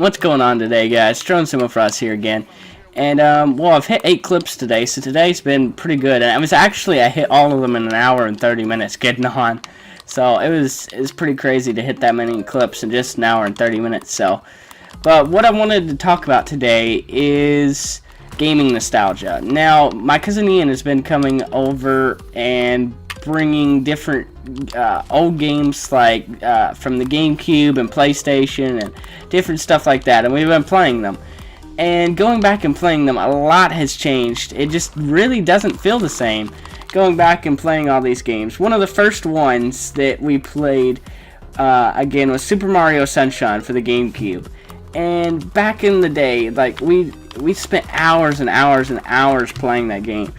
What's going on today, guys? cebmofroz here again. And, I've hit 8 clips today, so today's been pretty good. And I hit all of them in an hour and 30 minutes getting on. So, it was pretty crazy to hit that many clips in just an hour and 30 minutes, so. But what I wanted to talk about today is gaming nostalgia. Now, my cousin Ian has been coming over and bringing different old games like from the GameCube and PlayStation and different stuff like that, and we've been playing them. And going back and playing them, a lot has changed. It just really doesn't feel the same going back and playing all these games. One of the first ones that we played again was Super Mario Sunshine for the GameCube. And back in the day, like we spent hours and hours and hours playing that game.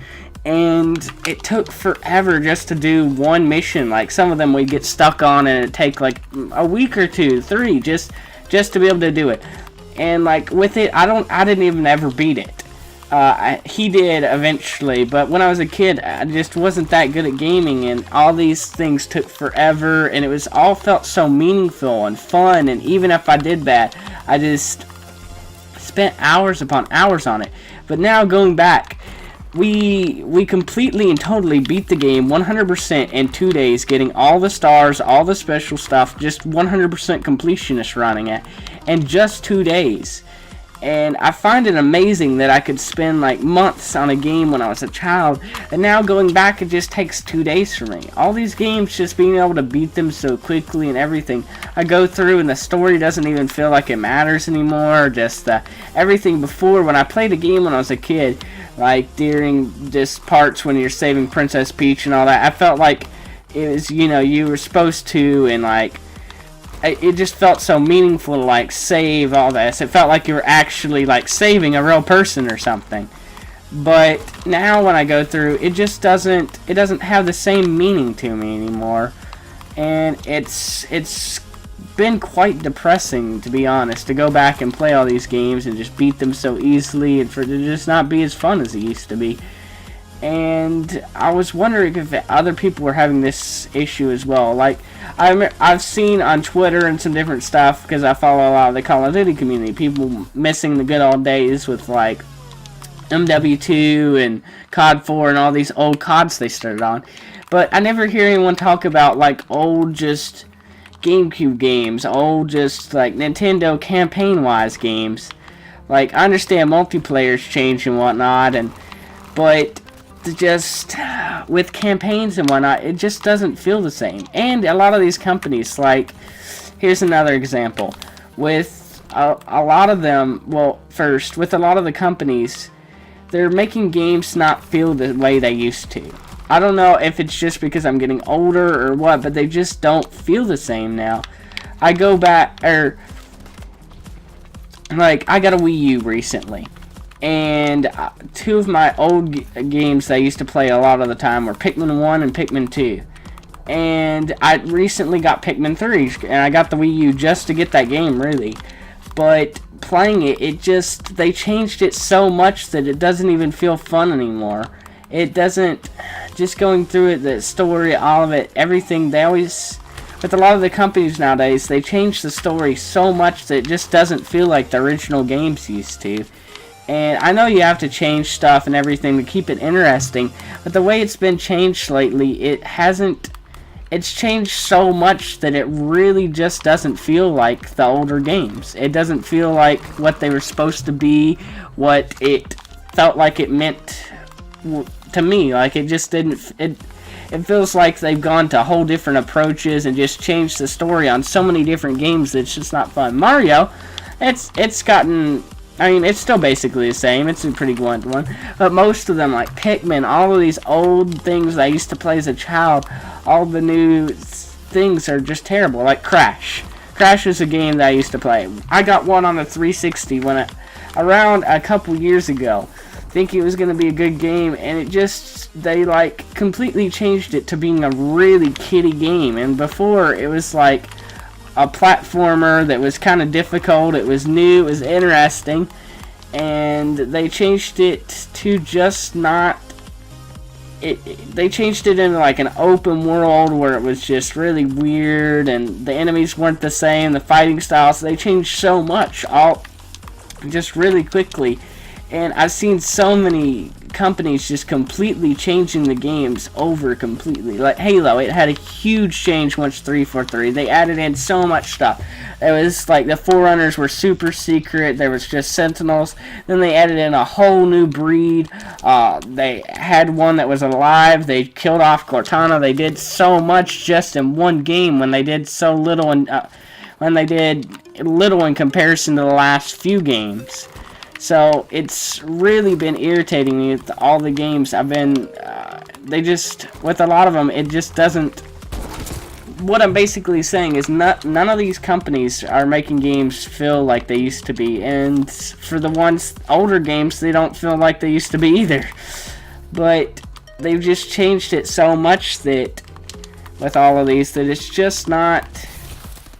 And it took forever just to do one mission. Like some of them we'd get stuck on and it'd take like a week or 2, 3 just to be able to do it. And like with it, I didn't even ever beat it. He did eventually, but when I was a kid, I just wasn't that good at gaming, and all these things took forever, and it was all felt so meaningful and fun. And even if I did bad, I just spent hours upon hours on it. But now going back, we completely and totally beat the game 100% in 2 days, getting all the stars, all the special stuff, just 100% completionist running it in just 2 days. And I find it amazing that I could spend like months on a game when I was a child, and now going back it just takes 2 days for me. All these games, just being able to beat them so quickly and everything. I go through and the story doesn't even feel like it matters anymore. Just everything before, when I played a game when I was a kid, like during just parts when you're saving Princess Peach and all that, I felt like it was, you were supposed to, and like it just felt so meaningful to like save all this. It felt like you were actually like saving a real person or something. But now when I go through, it just doesn't have the same meaning to me anymore. And it's been quite depressing, to be honest, to go back and play all these games and just beat them so easily, and for it to just not be as fun as it used to be. And I was wondering if other people were having this issue as well. Like, I've seen on Twitter and some different stuff, because I follow a lot of the Call of Duty community, people missing the good old days with like MW2 and COD 4 and all these old CODs they started on. But I never hear anyone talk about like old just GameCube games, old just like Nintendo campaign-wise games. Like, I understand multiplayer's changed and whatnot, but just with campaigns and whatnot, it just doesn't feel the same. And a lot of these companies, like, here's another example. With a lot of them, with a lot of the companies, they're making games not feel the way they used to. I don't know if it's just because I'm getting older or what, but they just don't feel the same now. I go back, like, I got a Wii U recently. And 2 of my old games that I used to play a lot of the time were Pikmin 1 and Pikmin 2. And I recently got Pikmin 3, and I got the Wii U just to get that game, really. But playing it, they changed it so much that it doesn't even feel fun anymore. It doesn't, just going through it, the story, all of it, everything, with a lot of the companies nowadays, they change the story so much that it just doesn't feel like the original games used to. And I know you have to change stuff and everything to keep it interesting, but the way it's been changed lately, it's changed so much that it really just doesn't feel like the older games. It doesn't feel like what they were supposed to be, what it felt like it meant to me. Like, it just didn't, it feels like they've gone to whole different approaches and just changed the story on so many different games that it's just not fun. Mario, it's gotten, I mean, it's still basically the same. It's a pretty blunt one. But most of them, like Pikmin, all of these old things I used to play as a child, all the new things are just terrible. Like Crash. Crash is a game that I used to play. I got one on the 360 around a couple years ago, thinking it was going to be a good game, and they like completely changed it to being a really kiddie game. And before, it was like a platformer that was kind of difficult. It was new, it was interesting, and they changed it to just not they changed it into like an open world where it was just really weird, and the enemies weren't the same, the fighting styles, they changed so much all just really quickly. And I've seen so many companies just completely changing the games over completely. Like Halo, it had a huge change once 343. They added in so much stuff. It was like the Forerunners were super secret. There was just Sentinels. Then they added in a whole new breed. They had one that was alive. They killed off Cortana. They did so much just in one game when they did so little in comparison to the last few games. So it's really been irritating me with all the games I've been, with a lot of them, it just doesn't, what I'm basically saying is none of these companies are making games feel like they used to be, and for the older games, they don't feel like they used to be either. But they've just changed it so much that, with all of these, that it's just not...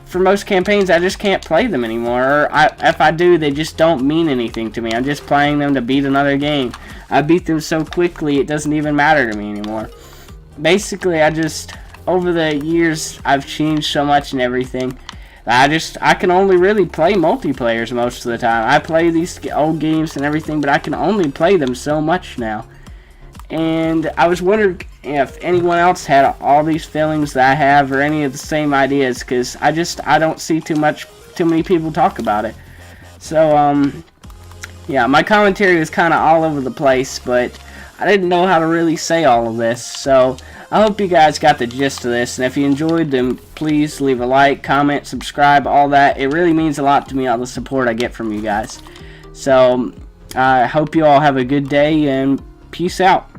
For most campaigns, I just can't play them anymore. Or if I do, they just don't mean anything to me. I'm just playing them to beat another game. I beat them so quickly, it doesn't even matter to me anymore. Basically, over the years, I've changed so much and everything. I can only really play multiplayers most of the time. I play these old games and everything, but I can only play them so much now. And I was wondering if anyone else had all these feelings that I have, or any of the same ideas, because I don't see too many people talk about it. So yeah, my commentary was kind of all over the place, but I didn't know how to really say all of this. So I hope you guys got the gist of this, and if you enjoyed, then please leave a like, comment, subscribe, all that. It really means a lot to me, all the support I get from you guys. So I hope you all have a good day, and peace out.